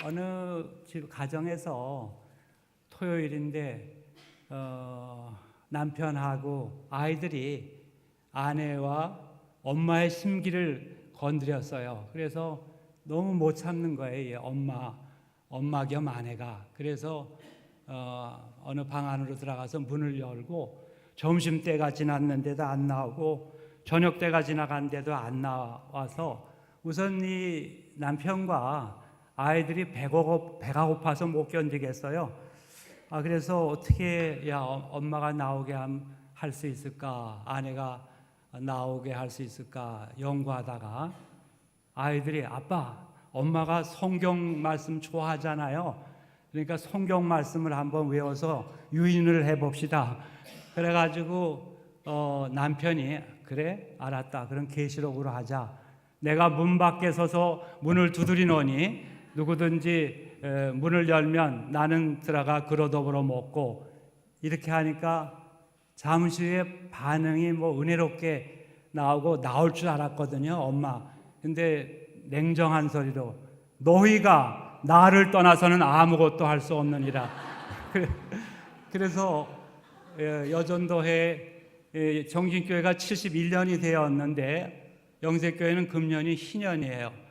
어느 집 가정에서 토요일인데 남편하고 아이들이 아내와 엄마의 심기를 건드렸어요. 그래서 너무 못 참는 거예요. 엄마 겸 아내가. 그래서 어느 방 안으로 들어가서 문을 열고 점심때가 지났는데도 안 나오고 저녁때가 지나갔는데도 안 나와서 우선 이 남편과 아이들이 배가 고파서 못 견디겠어요. 그래서 어떻게 엄마가 나오게 할 수 있을까, 아내가 나오게 할 수 있을까 연구하다가 아이들이 아빠, 엄마가 성경 말씀 좋아하잖아요. 그러니까 성경 말씀을 한번 외워서 유인을 해봅시다. 그래가지고 남편이 그래 알았다. 그럼 계시록으로 하자. 내가 문 밖에 서서 문을 두드리노니 누구든지 문을 열면 나는 들어가 그로더불어 먹고, 이렇게 하니까 잠시 후에 반응이 은혜롭게 나오고 나올 줄 알았거든요, 엄마. 근데 냉정한 소리로 너희가 나를 떠나서는 아무것도 할 수 없느니라. 그래서 여전도회 정신교회가 71년이 되었는데 영세교회는 금년이 희년이에요.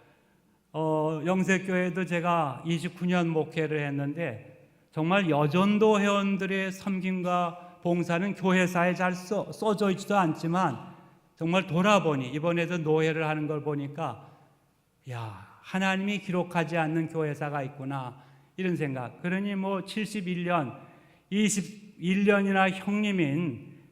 영세교회도 제가 29년 목회를 했는데 정말 여전도 회원들의 섬김과 봉사는 교회사에 잘 써져 있지도 않지만 정말 돌아보니 이번에도 노회를 하는 걸 보니까 하나님이 기록하지 않는 교회사가 있구나, 이런 생각. 그러니 71년 21년이나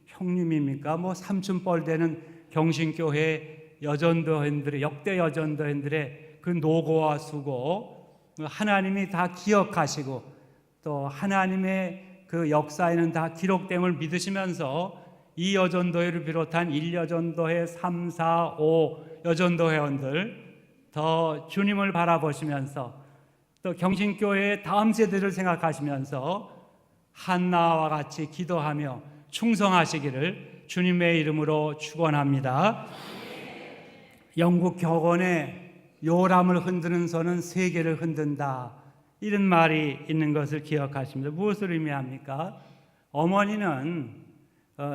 형님입니까? 삼촌뻘 되는 경신교회 여전도회원들의, 역대 여전도회원들의 그 노고와 수고, 하나님이 다 기억하시고 또 하나님의 그 역사에는 다 기록됨을 믿으시면서 이 여전도회를 비롯한 1여전도회, 3, 4, 5 여전도회원들 더 주님을 바라보시면서 또 경신교회의 다음 세대를 생각하시면서 한나와 같이 기도하며 충성하시기를 주님의 이름으로 축원합니다. 영국 격언에 요람을 흔드는 손은 세계를 흔든다, 이런 말이 있는 것을 기억하십니다. 무엇을 의미합니까? 어머니는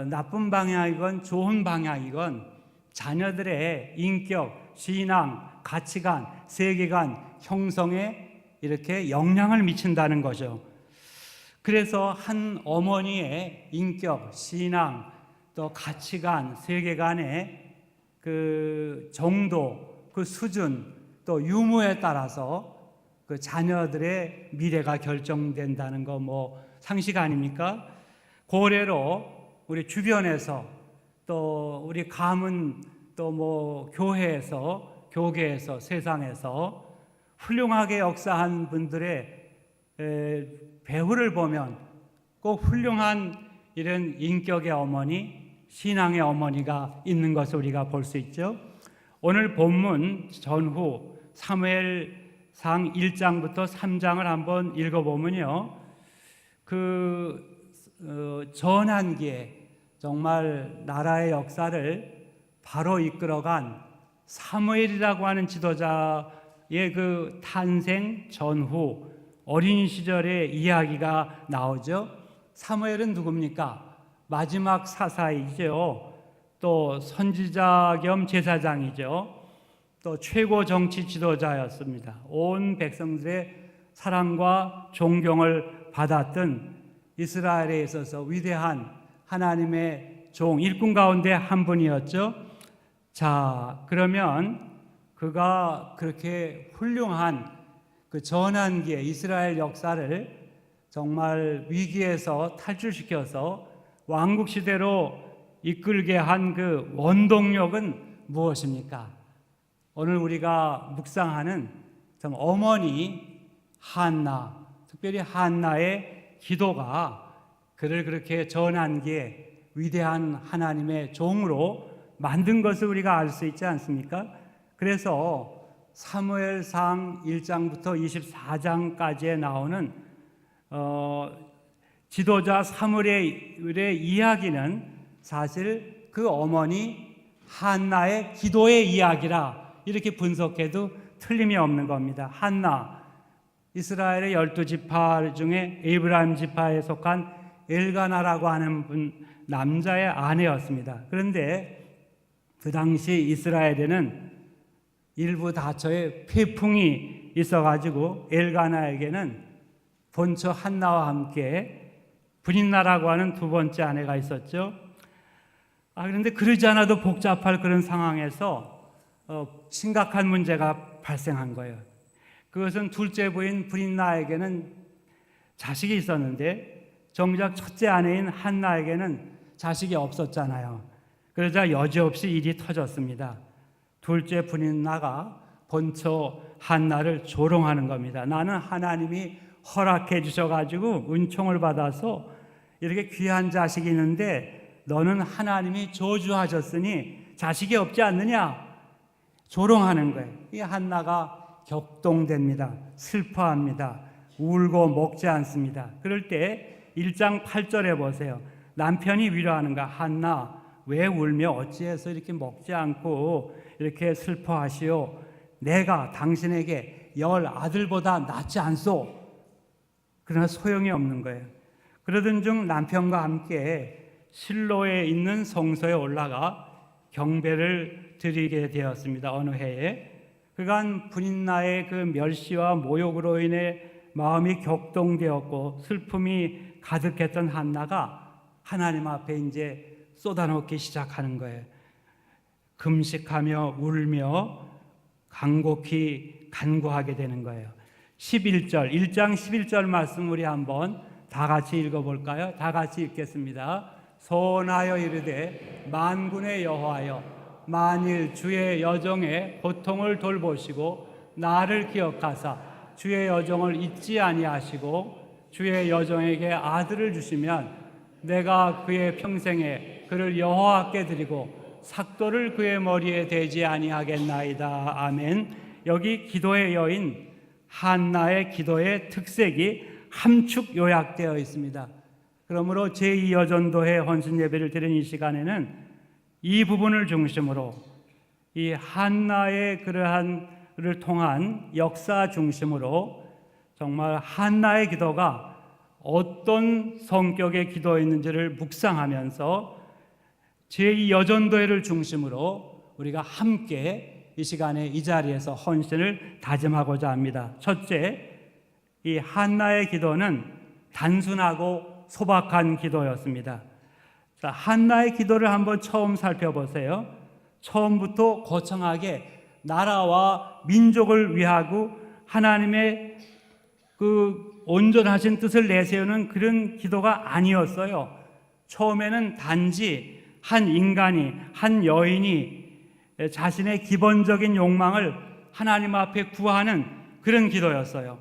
나쁜 방향이건 좋은 방향이건 자녀들의 인격, 신앙, 가치관, 세계관 형성에 이렇게 영향을 미친다는 거죠. 그래서 한 어머니의 인격, 신앙, 또 가치관, 세계관의 그 정도, 그 수준, 또 유무에 따라서 그 자녀들의 미래가 결정된다는 거 상식 아닙니까? 고래로 우리 주변에서 또 우리 가문 또 교회에서, 교계에서, 세상에서 훌륭하게 역사한 분들의 배후를 보면 꼭 훌륭한 이런 인격의 어머니, 신앙의 어머니가 있는 것을 우리가 볼 수 있죠. 오늘 본문 전후 사무엘상 1장부터 3장을 한번 읽어보면요, 전환기에 정말 나라의 역사를 바로 이끌어간 사무엘이라고 하는 지도자의 그 탄생 전후 어린 시절의 이야기가 나오죠. 사무엘은 누굽니까? 마지막 사사이죠. 또 선지자 겸 제사장이죠. 또 최고 정치 지도자였습니다. 온 백성들의 사랑과 존경을 받았던 이스라엘에 있어서 위대한 하나님의 종, 일꾼 가운데 한 분이었죠. 자, 그러면 그가 그렇게 훌륭한 그 전환기에 이스라엘 역사를 정말 위기에서 탈출시켜서 왕국 시대로 이끌게 한 그 원동력은 무엇입니까? 오늘 우리가 묵상하는 어머니 한나, 특별히 한나의 기도가 그를 그렇게 전환기에 위대한 하나님의 종으로 만든 것을 우리가 알 수 있지 않습니까? 그래서 사무엘상 1장부터 24장까지에 나오는 지도자 사무엘의 이야기는 사실 그 어머니 한나의 기도의 이야기라 이렇게 분석해도 틀림이 없는 겁니다. 한나, 이스라엘의 12지파 중에 에브라임 지파에 속한 엘가나라고 하는 남자의 아내였습니다. 그런데 그 당시 이스라엘에는 일부 다처에 폐풍이 있어가지고 엘가나에게는 본처 한나와 함께 브린나라고 하는 두 번째 아내가 있었죠. 그런데 그러지 않아도 복잡할 그런 상황에서 심각한 문제가 발생한 거예요. 그것은 둘째 부인 브린나에게는 자식이 있었는데 정작 첫째 아내인 한나에게는 자식이 없었잖아요. 그러자 여지없이 일이 터졌습니다. 둘째 브린나가 본처 한나를 조롱하는 겁니다. 나는 하나님이 허락해 주셔가지고 은총을 받아서 이렇게 귀한 자식이 있는데 너는 하나님이 저주하셨으니 자식이 없지 않느냐? 조롱하는 거예요. 이 한나가 격동됩니다. 슬퍼합니다. 울고 먹지 않습니다. 그럴 때 1장 8절에 보세요. 남편이 위로하는가? 한나 왜 울며 어찌해서 이렇게 먹지 않고 이렇게 슬퍼하시오? 내가 당신에게 10 아들보다 낫지 않소? 그러나 소용이 없는 거예요. 그러던 중 남편과 함께 실로에 있는 성소에 올라가 경배를 드리게 되었습니다. 어느 해에 그간 브린나의 그 멸시와 모욕으로 인해 마음이 격동되었고 슬픔이 가득했던 한나가 하나님 앞에 이제 쏟아놓기 시작하는 거예요. 금식하며 울며 간곡히 간구하게 되는 거예요. 11절, 1장 11절 말씀 우리 한번 다 같이 읽어볼까요? 다 같이 읽겠습니다. 소원하여 이르되 만군의 여호와여 만일 주의 여종의 고통을 돌보시고 나를 기억하사 주의 여종을 잊지 아니하시고 주의 여종에게 아들을 주시면 내가 그의 평생에 그를 여호와께 드리고 삭도를 그의 머리에 대지 아니하겠나이다. 아멘. 여기 기도의 여인 한나의 기도의 특색이 함축 요약되어 있습니다. 그러므로 제2여전도회 헌신 예배를 드리는 이 시간에는 이 부분을 중심으로 이 한나의 그러한을 통한 역사 중심으로 정말 한나의 기도가 어떤 성격의 기도였는지를 묵상하면서 제2여전도회를 중심으로 우리가 함께 이 시간에 이 자리에서 헌신을 다짐하고자 합니다. 첫째, 이 한나의 기도는 단순하고 소박한 기도였습니다. 자, 한나의 기도를 한번 처음 살펴보세요. 처음부터 거창하게 나라와 민족을 위하고 하나님의 그 온전하신 뜻을 내세우는 그런 기도가 아니었어요. 처음에는 단지 한 인간이, 한 여인이 자신의 기본적인 욕망을 하나님 앞에 구하는 그런 기도였어요.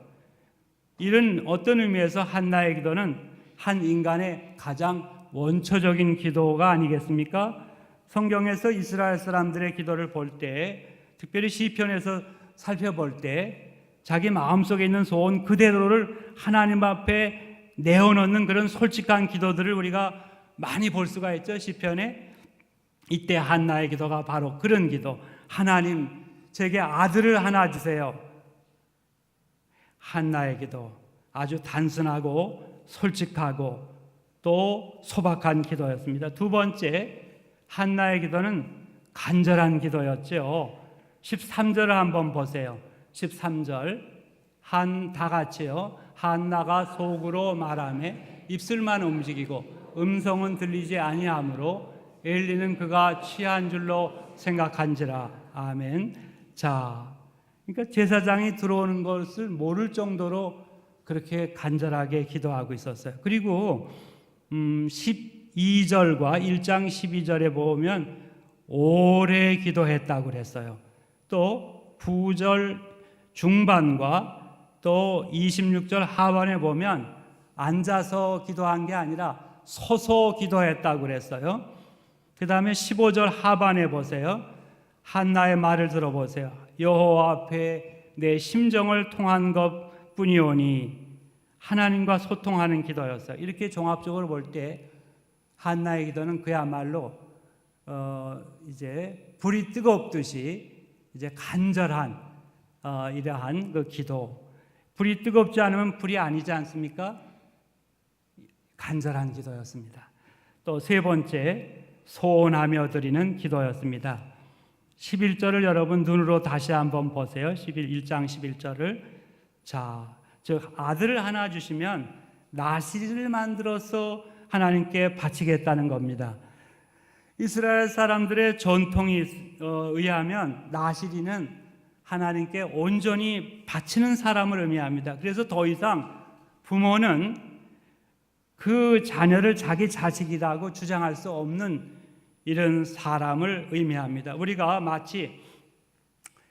이런 어떤 의미에서 한나의 기도는 한 인간의 가장 원초적인 기도가 아니겠습니까? 성경에서 이스라엘 사람들의 기도를 볼 때, 특별히 시편에서 살펴볼 때 자기 마음속에 있는 소원 그대로를 하나님 앞에 내어놓는 그런 솔직한 기도들을 우리가 많이 볼 수가 있죠. 시편에 이때 한나의 기도가 바로 그런 기도. 하나님, 제게 아들을 하나 주세요. 한나의 기도, 아주 단순하고 솔직하고 또 소박한 기도였습니다. 두 번째, 한나의 기도는 간절한 기도였죠. 13절을 한번 보세요. 13절 다 같이요. 한나가 속으로 말하매 입술만 움직이고 음성은 들리지 아니하므로 엘리는 그가 취한 줄로 생각한지라. 아멘. 자, 그러니까 제사장이 들어오는 것을 모를 정도로 그렇게 간절하게 기도하고 있었어요. 그리고 12절과 1장 12절에 보면 오래 기도했다고 그랬어요. 또 9절 중반과 또 26절 하반에 보면 앉아서 기도한 게 아니라 서서 기도했다고 그랬어요. 그 다음에 15절 하반에 보세요. 한나의 말을 들어보세요. 여호와 앞에 내 심정을 통한 것 뿐이오니 하나님과 소통하는 기도였어요. 이렇게 종합적으로 볼 때 한나의 기도는 그야말로 이제 불이 뜨겁듯이 이제 간절한 이러한 그 기도, 불이 뜨겁지 않으면 불이 아니지 않습니까? 간절한 기도였습니다. 또 세 번째, 소원하며 드리는 기도였습니다. 11절을 여러분 눈으로 다시 한번 보세요. 1장 11절을. 자, 즉 아들을 하나 주시면 나시리를 만들어서 하나님께 바치겠다는 겁니다. 이스라엘 사람들의 전통에 의하면 나시리는 하나님께 온전히 바치는 사람을 의미합니다. 그래서 더 이상 부모는 그 자녀를 자기 자식이라고 주장할 수 없는 이런 사람을 의미합니다. 우리가 마치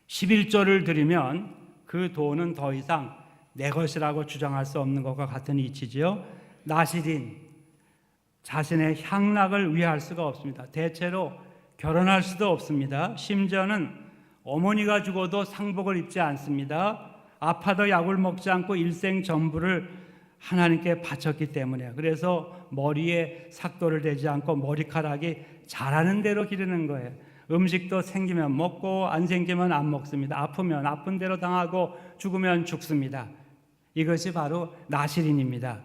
11조를 드리면 그 돈은 더 이상 내 것이라고 주장할 수 없는 것과 같은 이치지요. 나시린, 자신의 향락을 위할 수가 없습니다. 대체로 결혼할 수도 없습니다. 심지어는 어머니가 죽어도 상복을 입지 않습니다. 아파도 약을 먹지 않고 일생 전부를 하나님께 바쳤기 때문에, 그래서 머리에 삭도를 대지 않고 머리카락이 자라는 대로 기르는 거예요. 음식도 생기면 먹고 안 생기면 안 먹습니다. 아프면 아픈 대로 당하고 죽으면 죽습니다. 이것이 바로 나시린입니다.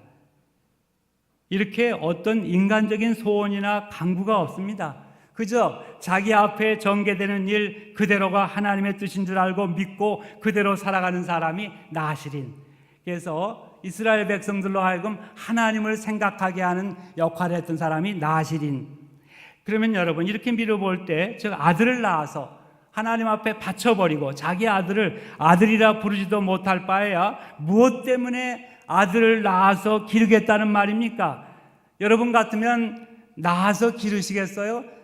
이렇게 어떤 인간적인 소원이나 강구가 없습니다. 그저 자기 앞에 전개되는 일 그대로가 하나님의 뜻인 줄 알고 믿고 그대로 살아가는 사람이 나시린. 그래서 이스라엘 백성들로 하여금 하나님을 생각하게 하는 역할을 했던 사람이 나시린. 그러면 여러분 이렇게 미뤄볼 때, 즉 아들을 낳아서 하나님 앞에 바쳐버리고 자기 아들을 아들이라 부르지도 못할 바에야 무엇 때문에 아들을 낳아서 기르겠다는 말입니까? 여러분 같으면 낳아서 기르시겠어요?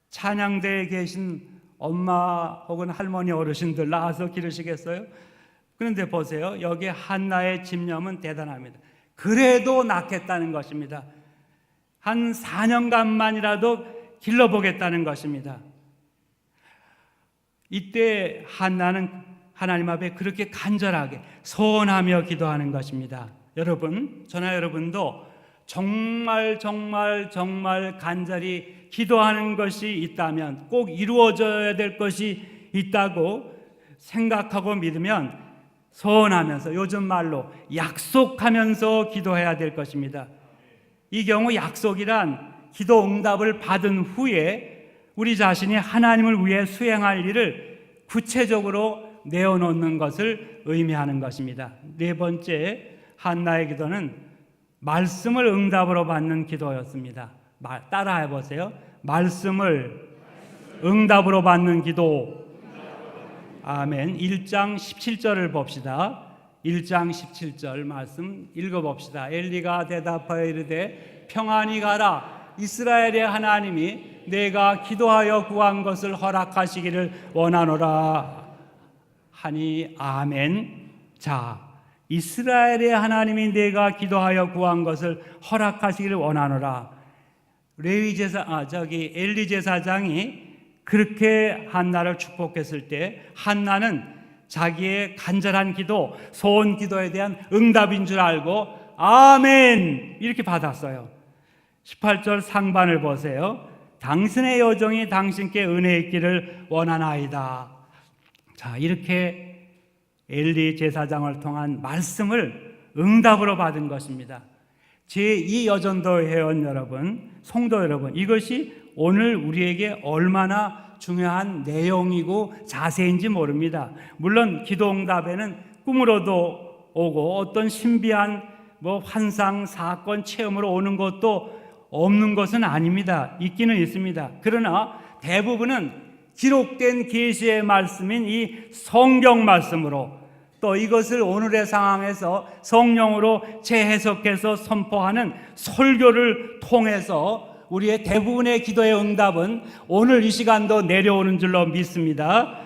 찬양대에 계신 엄마 혹은 할머니 어르신들 낳아서 기르시겠어요? 그런데 보세요. 여기 한나의 집념은 대단합니다. 그래도 낳겠다는 것입니다. 한 4년간만이라도 길러보겠다는 것입니다. 이때 한나는 하나님 앞에 그렇게 간절하게 소원하며 기도하는 것입니다. 여러분, 저나 여러분도 정말 간절히 기도하는 것이 있다면, 꼭 이루어져야 될 것이 있다고 생각하고 믿으면 소원하면서, 요즘 말로 약속하면서 기도해야 될 것입니다. 이 경우 약속이란 기도 응답을 받은 후에 우리 자신이 하나님을 위해 수행할 일을 구체적으로 내어놓는 것을 의미하는 것입니다. 네 번째, 한나의 기도는 말씀을 응답으로 받는 기도였습니다. 따라해 보세요. 말씀을 응답으로 받는 기도. 아멘. 1장 17절을 봅시다. 1장 17절 말씀 읽어봅시다. 엘리가 대답하여 이르되 평안히 가라. 이스라엘의 하나님이 내가 기도하여 구한 것을 허락하시기를 원하노라 하니. 아멘. 자, 이스라엘의 하나님이 내가 기도하여 구한 것을 허락하시기를 원하노라. 엘리 제사장이 그렇게 한나를 축복했을 때 한나는 자기의 간절한 기도, 소원 기도에 대한 응답인 줄 알고 아멘 이렇게 받았어요. 18절 상반을 보세요. 당신의 여종이 당신께 은혜 있기를 원하나이다. 자, 이렇게 엘리 제사장을 통한 말씀을 응답으로 받은 것입니다. 제2 여전도 회원 여러분, 성도 여러분, 이것이 오늘 우리에게 얼마나 중요한 내용이고 자세인지 모릅니다. 물론 기도 응답에는 꿈으로도 오고 어떤 신비한 환상, 사건, 체험으로 오는 것도 없는 것은 아닙니다. 있기는 있습니다. 그러나 대부분은 기록된 계시의 말씀인 이 성경 말씀으로, 또 이것을 오늘의 상황에서 성령으로 재해석해서 선포하는 설교를 통해서 우리의 대부분의 기도의 응답은 오늘 이 시간도 내려오는 줄로 믿습니다.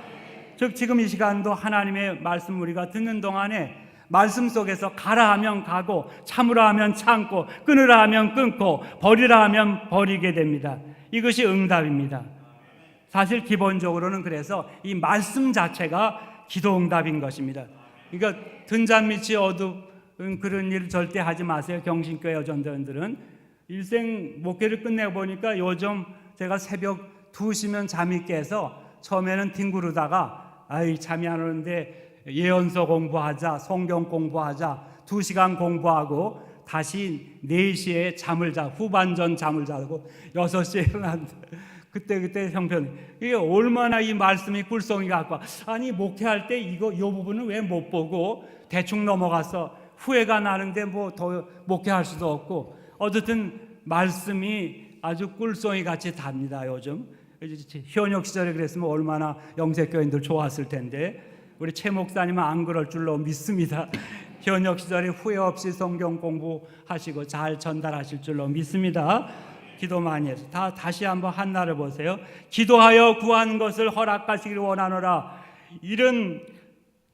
즉 지금 이 시간도 하나님의 말씀 우리가 듣는 동안에 말씀 속에서 가라 하면 가고, 참으라 하면 참고, 끊으라 하면 끊고, 버리라 하면 버리게 됩니다. 이것이 응답입니다. 사실 기본적으로는 그래서 이 말씀 자체가 기도 응답인 것입니다. 그러니까 등잔 밑이 어두운 그런 일 절대 하지 마세요. 경신교회 여전도들은 일생 목회를 끝내보니까 요즘 제가 새벽 2시면 잠이 깨서 처음에는 뒹구르다가 잠이 안 오는데 예언서 공부하자, 성경 공부하자, 2시간 공부하고 다시 4시에 잠을 자, 후반전 잠을 자고 6시에 일어난다. 그때 형편, 이게 얼마나 이 말씀이 꿀송이 같고, 아니 목회할 때 이 부분은 왜 못 보고 대충 넘어가서 후회가 나는데 뭐 더 목회할 수도 없고, 어쨌든 말씀이 아주 꿀송이 같이 답니다. 요즘 현역 시절에 그랬으면 얼마나 영세교인들 좋았을 텐데, 우리 최 목사님은 안 그럴 줄로 믿습니다. 현역 시절에 후회 없이 성경 공부하시고 잘 전달하실 줄로 믿습니다. 기도 많이 해서 다시 한번 한나를 보세요. 기도하여 구한 것을 허락하시기를 원하노라. 이런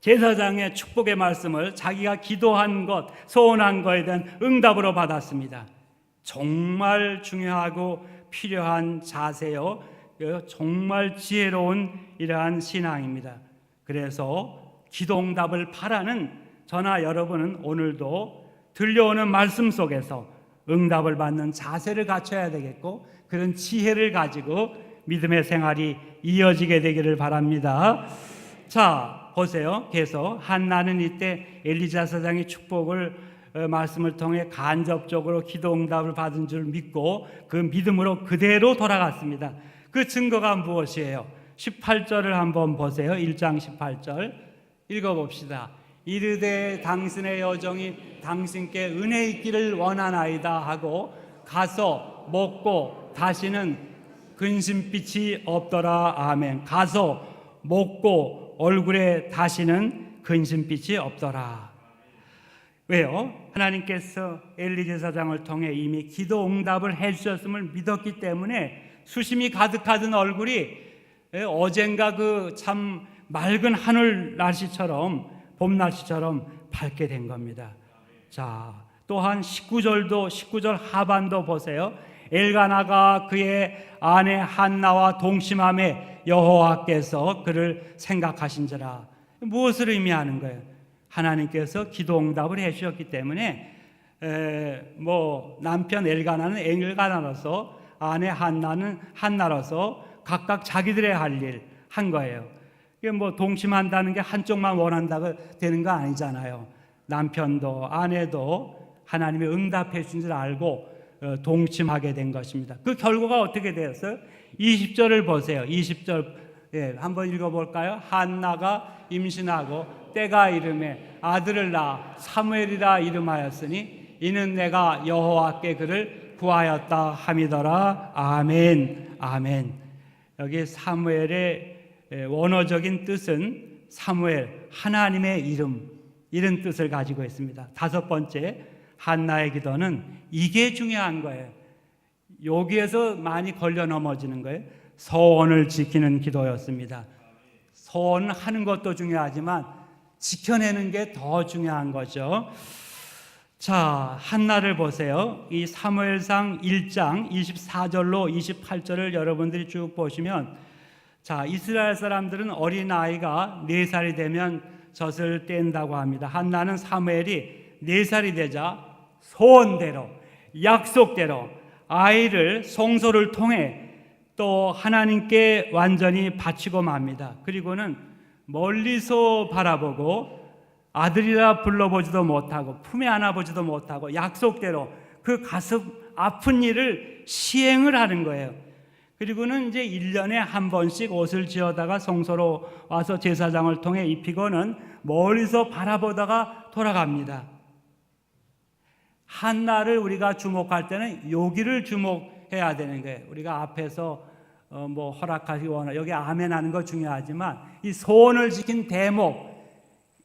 제사장의 축복의 말씀을 자기가 기도한 것, 소원한 것에 대한 응답으로 받았습니다. 정말 중요하고 필요한 자세요. 정말 지혜로운 이러한 신앙입니다. 그래서 기도응답을 바라는 저나 여러분은 오늘도 들려오는 말씀 속에서 응답을 받는 자세를 갖춰야 되겠고, 그런 지혜를 가지고 믿음의 생활이 이어지게 되기를 바랍니다. 자, 보세요. 계속 한나는 이때 엘리자 사장의 축복을 말씀을 통해 간접적으로 기도응답을 받은 줄 믿고 그 믿음으로 그대로 돌아갔습니다. 그 증거가 무엇이에요? 18절을 한번 보세요. 1장 18절 읽어봅시다. 이르되 당신의 여정이 당신께 은혜 있기를 원하나이다 하고 가서 먹고 다시는 근심빛이 없더라. 아멘. 가서 먹고 얼굴에 다시는 근심빛이 없더라. 왜요? 하나님께서 엘리 제사장을 통해 이미 기도 응답을 해주셨음을 믿었기 때문에 수심이 가득하던 얼굴이 어젠가 그 참 맑은 하늘 날씨처럼, 봄 날씨처럼 밝게 된 겁니다. 자, 또한 19절 하반도 보세요. 엘가나가 그의 아내 한나와 동침함에 여호와께서 그를 생각하신지라. 무엇을 의미하는 거예요? 하나님께서 기도 응답을 해주셨기 때문에 남편 엘가나는 엘가나로서, 아내 한나는 한나로서 각각 자기들의 할 일 한 거예요. 이게 동침한다는 게 한쪽만 원한다고 되는 거 아니잖아요. 남편도 아내도 하나님의 응답해 주신 줄 알고 동침하게 된 것입니다. 그 결과가 어떻게 되었어요? 20절을 보세요. 20절 한번 읽어볼까요? 한나가 임신하고 때가 이름에 아들을 낳아 사무엘이라 이름하였으니 이는 내가 여호와께 그를 구하였다 함이더라. 아멘. 아멘. 여기 사무엘의 원어적인 뜻은 사무엘, 하나님의 이름, 이런 뜻을 가지고 있습니다. 5번째, 한나의 기도는 이게 중요한 거예요. 여기에서 많이 걸려 넘어지는 거예요. 서원을 지키는 기도였습니다. 서원을 하는 것도 중요하지만 지켜내는 게 더 중요한 거죠. 자, 한나를 보세요. 이 사무엘상 1장 24절로 28절을 여러분들이 쭉 보시면, 자, 이스라엘 사람들은 어린아이가 4살이 되면 젖을 뗀다고 합니다. 한나는 사무엘이 4살이 되자 소원대로, 약속대로 아이를 성소를 통해 또 하나님께 완전히 바치고 맙니다. 그리고는 멀리서 바라보고 아들이라 불러보지도 못하고 품에 안아보지도 못하고 약속대로 그 가슴 아픈 일을 시행을 하는 거예요. 그리고는 이제 1년에 한 번씩 옷을 지어다가 성소로 와서 제사장을 통해 입히고는 멀리서 바라보다가 돌아갑니다. 한나를 우리가 주목할 때는 여기를 주목해야 되는 거예요. 우리가 앞에서 허락하기 원하, 여기 아멘 하는 거 중요하지만 이 소원을 지킨 대목,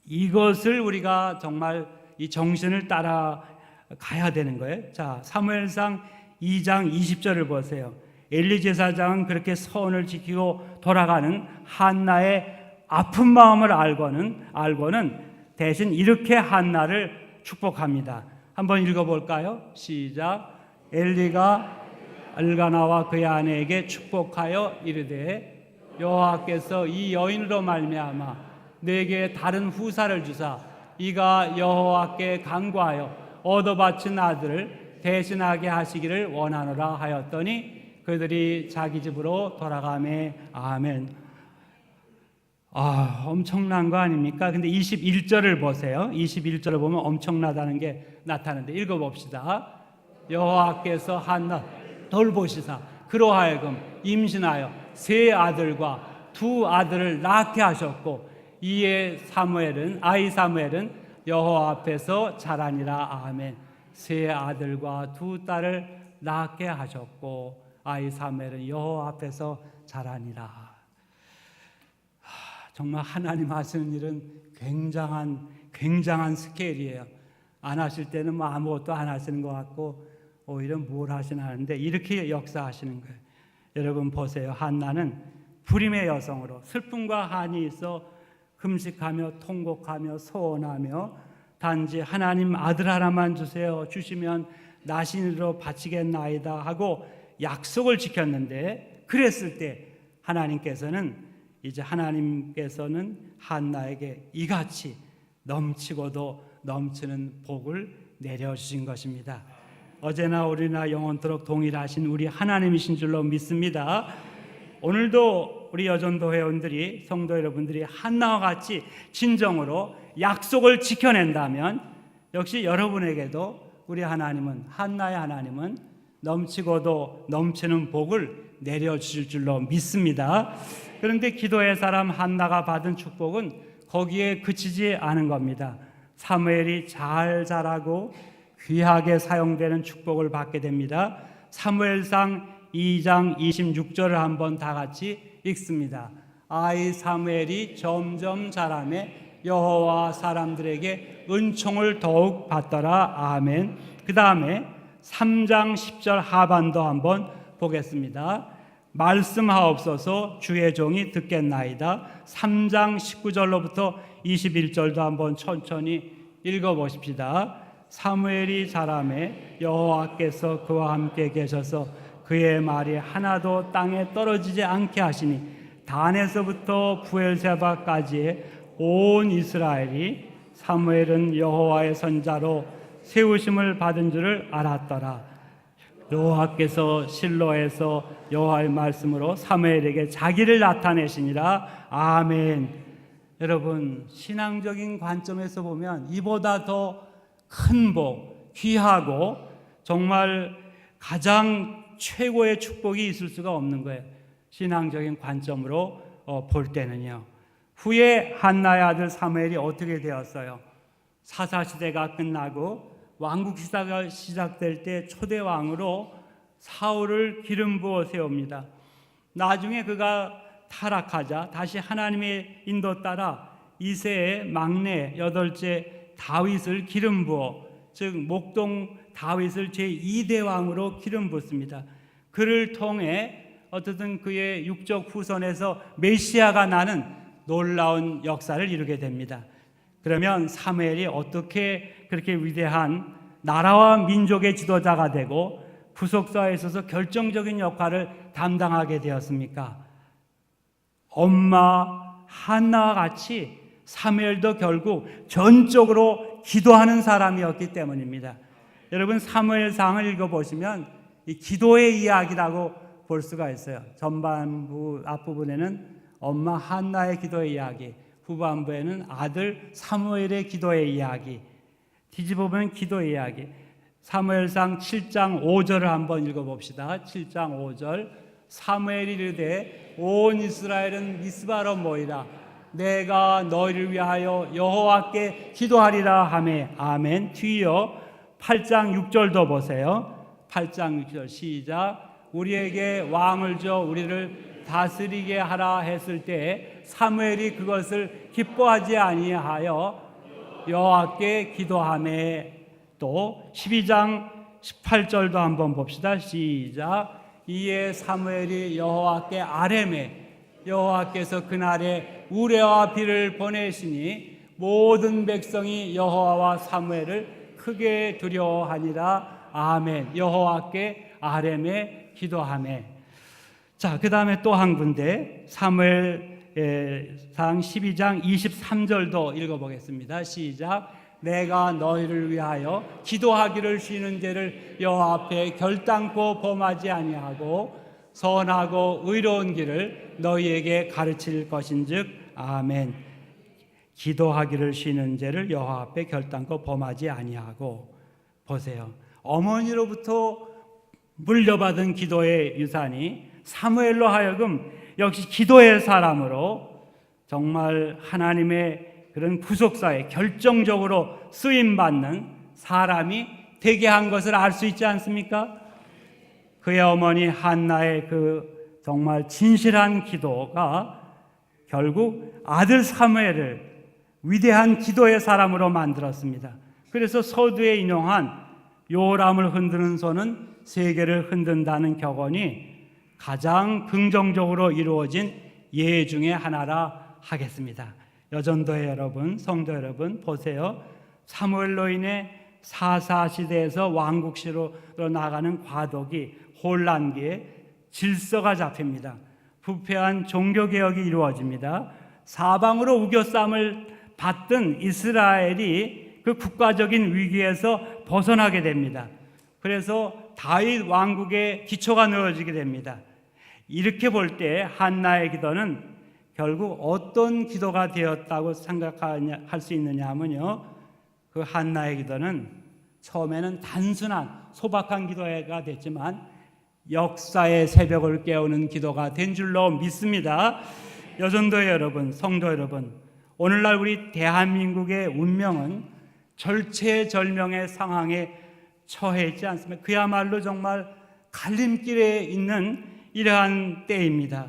이것을 우리가 정말 이 정신을 따라 가야 되는 거예요. 자, 사무엘상 2장 20절을 보세요. 엘리 제사장은 그렇게 서원을 지키고 돌아가는 한나의 아픈 마음을 알고는 대신 이렇게 한나를 축복합니다. 한번 읽어볼까요? 시작. 엘리가 엘가나와 그의 아내에게 축복하여 이르되 여호와께서 이 여인으로 말미암아 내게 다른 후사를 주사 이가 여호와께 간구하여 얻어바친 아들을 대신하게 하시기를 원하노라 하였더니 그들이 자기 집으로 돌아가매. 아멘. 엄청난 거 아닙니까? 근데 21절을 보세요. 21절을 보면 엄청나다는 게 나타나는데 읽어봅시다. 여호와께서 한나 돌보시사 그로 하여금 임신하여 세 아들과 두 아들을 낳게 하셨고 이에 아이 사무엘은 여호와 앞에서 자라니라. 아멘. 세 아들과 두 딸을 낳게 하셨고 아이 사무엘은 여호와 앞에서 자라니라. 정말 하나님 하시는 일은 굉장한 스케일이에요. 안 하실 때는 뭐 아무것도 안 하시는 것 같고 오히려 뭘 하시나 하는데 이렇게 역사하시는 거예요. 여러분 보세요. 한나는 불임의 여성으로 슬픔과 한이 있어 금식하며 통곡하며 소원하며 단지 하나님 아들 하나만 주세요. 주시면 나신으로 바치겠나이다 하고 약속을 지켰는데 그랬을 때 하나님께서는 한나에게 이같이 넘치고도 넘치는 복을 내려주신 것입니다. 어제나 오늘이나 영원토록 동일하신 우리 하나님이신 줄로 믿습니다. 오늘도 우리 여전도 회원들이 성도 여러분들이 한나와 같이 진정으로 약속을 지켜낸다면 역시 여러분에게도 우리 한나의 하나님은 넘치고도 넘치는 복을 내려주실 줄로 믿습니다. 그런데 기도의 사람 한나가 받은 축복은 거기에 그치지 않은 겁니다. 사무엘이 잘 자라고 귀하게 사용되는 축복을 받게 됩니다. 사무엘상 2장 26절을 한번 다 같이 읽습니다. 아이 사무엘이 점점 자라매 여호와 사람들에게 은총을 더욱 받더라. 아멘. 그 다음에 3장 10절 하반도 한번 보겠습니다. 말씀하옵소서 주의 종이 듣겠나이다. 3장 19절로부터 21절도 한번 천천히 읽어보십시다. 사무엘이 자라매 여호와께서 그와 함께 계셔서 그의 말이 하나도 땅에 떨어지지 않게 하시니 단에서부터 부엘세바까지의 온 이스라엘이 사무엘은 여호와의 선자로 세우심을 받은 줄을 알았더라. 여호와께서 실로에서 여호와의 말씀으로 사무엘에게 자기를 나타내시니라. 아멘. 여러분, 신앙적인 관점에서 보면 이보다 더 큰 복, 귀하고 정말 가장 최고의 축복이 있을 수가 없는 거예요. 신앙적인 관점으로 볼 때는요. 후에 한나의 아들 사무엘이 어떻게 되었어요? 사사시대가 끝나고 왕국 시대가 시작될 때 초대왕으로 사울을 기름 부어 세웁니다. 나중에 그가 타락하자 다시 하나님의 인도 따라 이새의 막내 여덟째 다윗을 기름 부어, 즉 목동 다윗을 제2대 왕으로 기름 붓습니다. 그를 통해 어쨌든 그의 육적 후손에서 메시아가 나는 놀라운 역사를 이루게 됩니다. 그러면 사무엘이 어떻게 그렇게 위대한 나라와 민족의 지도자가 되고 구속사에 있어서 결정적인 역할을 담당하게 되었습니까? 엄마 한나와 같이 사무엘도 결국 전적으로 기도하는 사람이었기 때문입니다. 여러분 사무엘상을 읽어보시면 이 기도의 이야기라고 볼 수가 있어요. 전반부 앞부분에는 엄마 한나의 기도의 이야기, 후반부에는 아들 사무엘의 기도의 이야기, 뒤집어보면 기도의 이야기. 사무엘상 7장 5절을 한번 읽어봅시다. 7장 5절. 사무엘이 이르되 온 이스라엘은 미스바로 모이라. 내가 너희를 위하여 여호와께 기도하리라 하매. 아멘. 뒤이어 8장 6절도 보세요. 8장 6절 시작. 우리에게 왕을 줘 우리를 다스리게 하라 했을 때 사무엘이 그것을 기뻐하지 아니하여 여호와께 기도하매. 또 12장 18절도 한번 봅시다. 시작. 이에 사무엘이 여호와께 아뢰매 여호와께서 그날에 우레와 비를 보내시니 모든 백성이 여호와와 사무엘을 크게 두려워하니라. 아멘. 여호와께 아뢰매 기도하매. 자, 그 다음에 또 한 군데 사무엘상 12장 23절도 읽어보겠습니다. 시작. 내가 너희를 위하여 기도하기를 쉬는 죄를 여호와 앞에 결단코 범하지 아니하고 선하고 의로운 길을 너희에게 가르칠 것인즉 아멘. 기도하기를 쉬는 죄를 여호와 앞에 결단코 범하지 아니하고. 보세요. 어머니로부터 물려받은 기도의 유산이 사무엘로 하여금 역시 기도의 사람으로 정말 하나님의 그런 구속사에 결정적으로 쓰임받는 사람이 되게 한 것을 알 수 있지 않습니까? 그의 어머니 한나의 그 정말 진실한 기도가 결국 아들 사무엘을 위대한 기도의 사람으로 만들었습니다. 그래서 서두에 인용한 요람을 흔드는 손은 세계를 흔든다는 격언이 가장 긍정적으로 이루어진 예 중에 하나라 하겠습니다. 여전도의 여러분, 성도 여러분, 보세요. 사무엘로 인해 사사 시대에서 왕국시로 나가는 과도기, 혼란기에 질서가 잡힙니다. 부패한 종교개혁이 이루어집니다. 사방으로 우겨쌈을 받던 이스라엘이 그 국가적인 위기에서 벗어나게 됩니다. 그래서 다윗 왕국의 기초가 놓여지게 됩니다. 이렇게 볼 때 한나의 기도는 결국 어떤 기도가 되었다고 생각할 수 있느냐 하면요, 그 한나의 기도는 처음에는 단순한 소박한 기도가 됐지만 역사의 새벽을 깨우는 기도가 된 줄로 믿습니다. 여전도의 여러분, 성도 여러분, 오늘날 우리 대한민국의 운명은 절체절명의 상황에 처해 있지 않습니까? 그야말로 정말 갈림길에 있는 이러한 때입니다.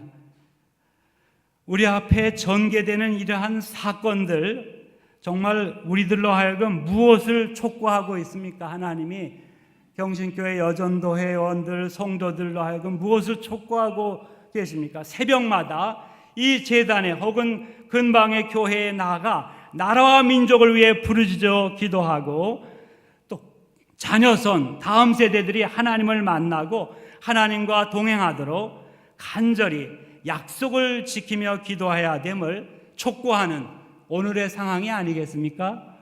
우리 앞에 전개되는 이러한 사건들, 정말 우리들로 하여금 무엇을 촉구하고 있습니까? 하나님이 경신교회 여전도 회원들, 성도들로 하여금 무엇을 촉구하고 계십니까? 새벽마다 이 제단에 혹은 근방의 교회에 나가 나라와 민족을 위해 부르짖어 기도하고, 또 자녀선 다음 세대들이 하나님을 만나고 하나님과 동행하도록 간절히 약속을 지키며 기도해야 됨을 촉구하는 오늘의 상황이 아니겠습니까?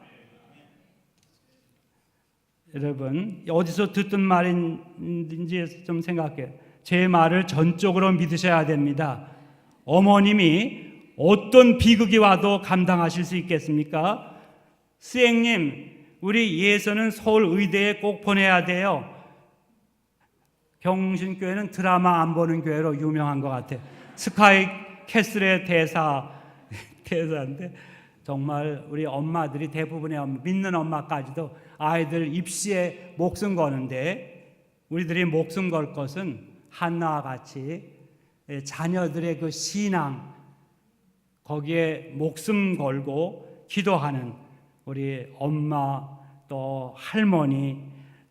여러분, 어디서 듣던 말인지 좀 생각해요. 제 말을 전적으로 믿으셔야 됩니다. 어머님이 어떤 비극이 와도 감당하실 수 있겠습니까? 스행님, 우리 예서는 서울 의대에 꼭 보내야 돼요. 경신교회는 드라마 안 보는 교회로 유명한 것 같아요. 스카이 캐슬의 대사인데 정말 우리 엄마들이 대부분의 믿는 엄마까지도 아이들 입시에 목숨 거는데, 우리들이 목숨 걸 것은 한나와 같이 자녀들의 그 신앙, 거기에 목숨 걸고 기도하는 우리 엄마, 또 할머니,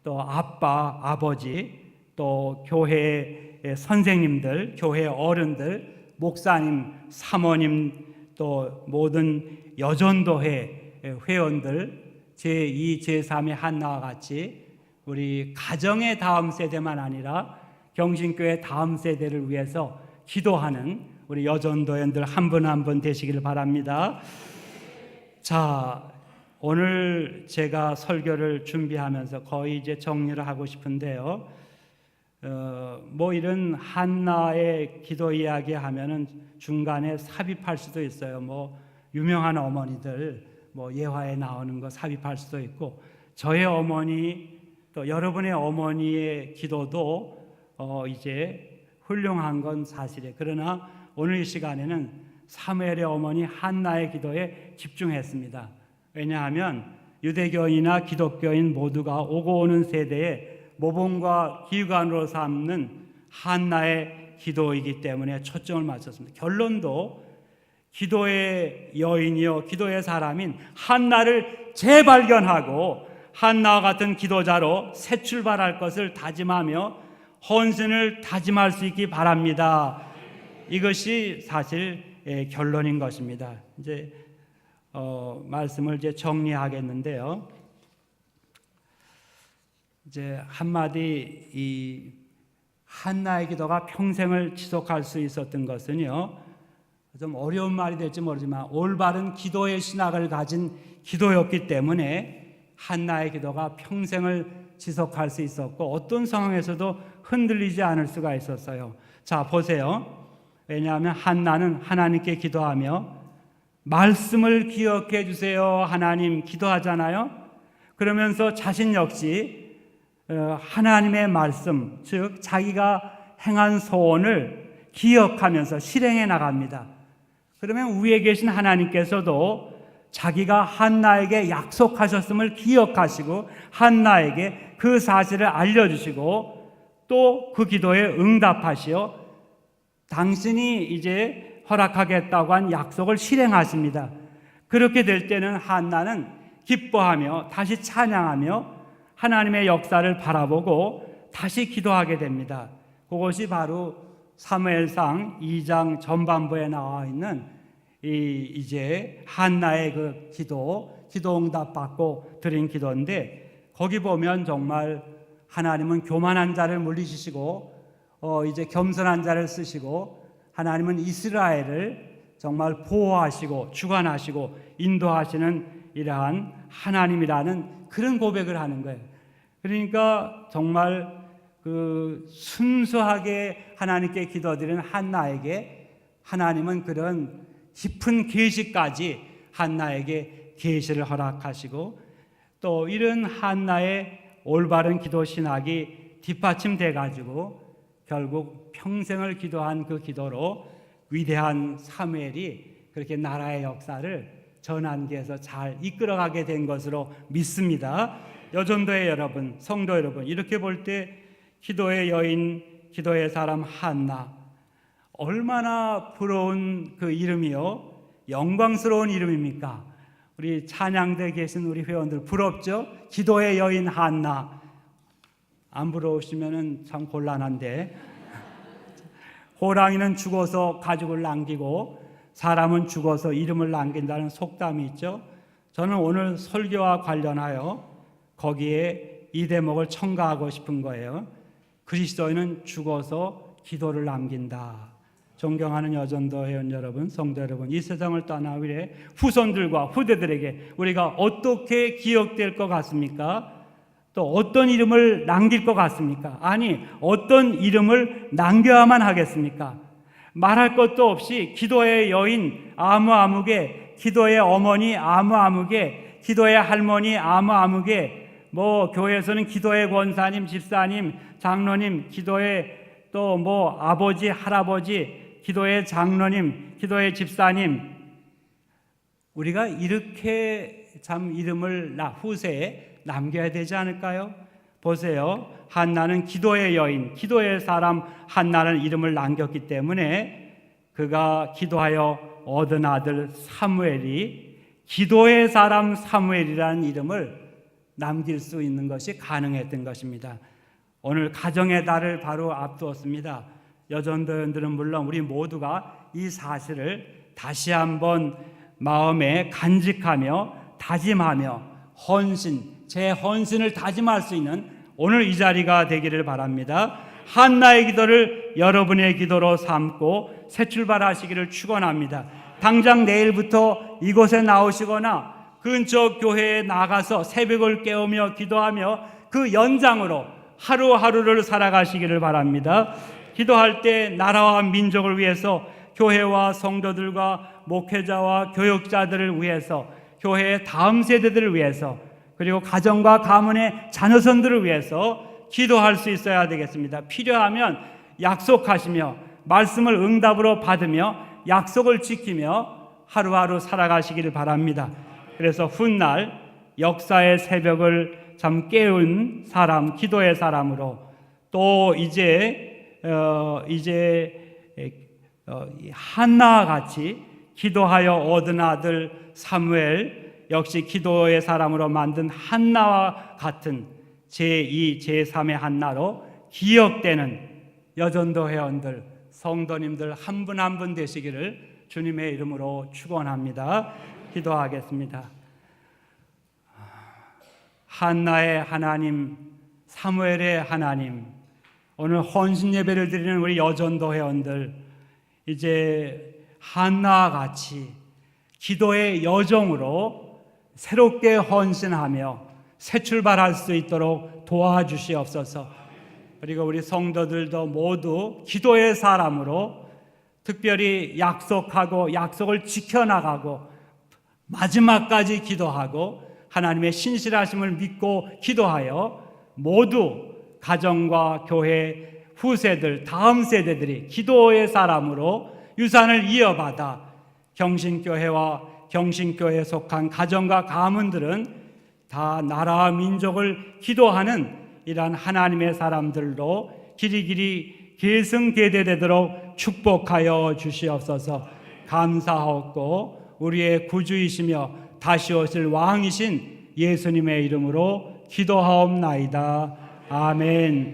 또 아빠, 아버지, 또 교회 선생님들, 교회 어른들, 목사님, 사모님, 또 모든 여전도회 회원들, 제2, 제3의 한나와 같이 우리 가정의 다음 세대만 아니라 경신교회 다음 세대를 위해서 기도하는 우리 여전도회원들 한 분 한 분 되시기를 바랍니다. 자, 오늘 제가 설교를 준비하면서 거의 이제 정리를 하고 싶은데요. 뭐 이런 한나의 기도 이야기 하면은 중간에 삽입할 수도 있어요. 뭐 유명한 어머니들 뭐 예화에 나오는 거 삽입할 수도 있고, 저의 어머니 또 여러분의 어머니의 기도도 이제 훌륭한 건 사실이에요. 그러나 오늘 이 시간에는 사무엘의 어머니 한나의 기도에 집중했습니다. 왜냐하면 유대교인이나 기독교인 모두가 오고 오는 세대에 모범과 기관으로 삼는 한나의 기도이기 때문에 초점을 맞췄습니다. 결론도 기도의 여인이요 기도의 사람인 한나를 재발견하고 한나와 같은 기도자로 새 출발할 것을 다짐하며 헌신을 다짐할 수 있기 바랍니다. 이것이 사실 결론인 것입니다. 이제 말씀을 이제 정리하겠는데요. 이제 한마디, 이 한나의 기도가 평생을 지속할 수 있었던 것은요, 좀 어려운 말이 될지 모르지만 올바른 기도의 신학을 가진 기도였기 때문에 한나의 기도가 평생을 지속할 수 있었고 어떤 상황에서도 흔들리지 않을 수가 있었어요. 자, 보세요. 왜냐하면 한나는 하나님께 기도하며 말씀을 기억해 주세요 하나님 기도하잖아요. 그러면서 자신 역시 하나님의 말씀, 즉 자기가 행한 소원을 기억하면서 실행해 나갑니다. 그러면 위에 계신 하나님께서도 자기가 한나에게 약속하셨음을 기억하시고 한나에게 그 사실을 알려주시고 또 그 기도에 응답하시어 당신이 이제 허락하겠다고 한 약속을 실행하십니다. 그렇게 될 때는 한나는 기뻐하며 다시 찬양하며 하나님의 역사를 바라보고 다시 기도하게 됩니다. 그것이 바로 사무엘상 2장 전반부에 나와 있는 이제 한나의 그 기도 응답 받고 드린 기도인데, 거기 보면 정말 하나님은 교만한 자를 물리치시고 이제 겸손한 자를 쓰시고 하나님은 이스라엘을 정말 보호하시고 주관하시고 인도하시는 이러한 하나님이라는 그런 고백을 하는 거예요. 그러니까 정말 그 순수하게 하나님께 기도드리는 한나에게 하나님은 그런 깊은 계시까지 한나에게 계시를 허락하시고 또 이런 한나의 올바른 기도 신학이 뒷받침돼 가지고 결국 평생을 기도한 그 기도로 위대한 사무엘이 그렇게 나라의 역사를 전환기에서 잘 이끌어가게 된 것으로 믿습니다. 여전도의 여러분, 성도 여러분, 이렇게 볼 때 기도의 여인, 기도의 사람 한나, 얼마나 부러운 그 이름이요, 영광스러운 이름입니까? 우리 찬양대에 계신 우리 회원들 부럽죠? 기도의 여인 한나. 안 부러우시면 참 곤란한데, 호랑이는 죽어서 가죽을 남기고 사람은 죽어서 이름을 남긴다는 속담이 있죠. 저는 오늘 설교와 관련하여 거기에 이 대목을 첨가하고 싶은 거예요. 그리스도인은 죽어서 기도를 남긴다. 존경하는 여전도 회원 여러분, 성도 여러분, 이 세상을 떠나 후에 후손들과 후대들에게 우리가 어떻게 기억될 것 같습니까? 또 어떤 이름을 남길 것 같습니까? 아니, 어떤 이름을 남겨야만 하겠습니까? 말할 것도 없이 기도의 여인 아무아무개, 기도의 어머니 아무아무개, 기도의 할머니 아무아무개, 뭐 교회에서는 기도의 권사님, 집사님, 장로님, 기도의 또 뭐 아버지, 할아버지, 기도의 장로님, 기도의 집사님, 우리가 이렇게 참 이름을 후세에 남겨야 되지 않을까요? 보세요. 한나는 기도의 여인, 기도의 사람 한나는 이름을 남겼기 때문에 그가 기도하여 얻은 아들 사무엘이 기도의 사람 사무엘이라는 이름을 남길 수 있는 것이 가능했던 것입니다. 오늘 가정의 달을 바로 앞두었습니다. 여전도연들은 물론 우리 모두가 이 사실을 다시 한번 마음에 간직하며 다짐하며 제 헌신을 다짐할 수 있는 오늘 이 자리가 되기를 바랍니다. 한나의 기도를 여러분의 기도로 삼고 새 출발하시기를 축원합니다. 당장 내일부터 이곳에 나오시거나 근처 교회에 나가서 새벽을 깨우며 기도하며 그 연장으로 하루하루를 살아가시기를 바랍니다. 기도할 때 나라와 민족을 위해서, 교회와 성도들과 목회자와 교육자들을 위해서, 교회의 다음 세대들을 위해서, 그리고 가정과 가문의 자녀선들을 위해서 기도할 수 있어야 되겠습니다. 필요하면 약속하시며 말씀을 응답으로 받으며 약속을 지키며 하루하루 살아가시기를 바랍니다. 그래서 훗날 역사의 새벽을 참 깨운 사람, 기도의 사람으로 또 이제 한나와 같이 기도하여 얻은 아들 사무엘 역시 기도의 사람으로 만든 한나와 같은 제2, 제3의 한나로 기억되는 여전도 회원들, 성도님들 한 분 한 분 되시기를 주님의 이름으로 축원합니다. 기도하겠습니다. 한나의 하나님, 사무엘의 하나님, 오늘 헌신 예배를 드리는 우리 여전도 회원들, 이제 한나와 같이 기도의 여정으로 새롭게 헌신하며 새 출발할 수 있도록 도와주시옵소서. 그리고 우리 성도들도 모두 기도의 사람으로 특별히 약속하고 약속을 지켜나가고 마지막까지 기도하고 하나님의 신실하심을 믿고 기도하여 모두 가정과 교회 후세들, 다음 세대들이 기도의 사람으로 유산을 이어받아 경신교회와 경신교회에 속한 가정과 가문들은 다 나라와 민족을 기도하는 이러한 하나님의 사람들로 길이길이 계승대대되도록 축복하여 주시옵소서. 감사하고 우리의 구주이시며 다시 오실 왕이신 예수님의 이름으로 기도하옵나이다. 아멘.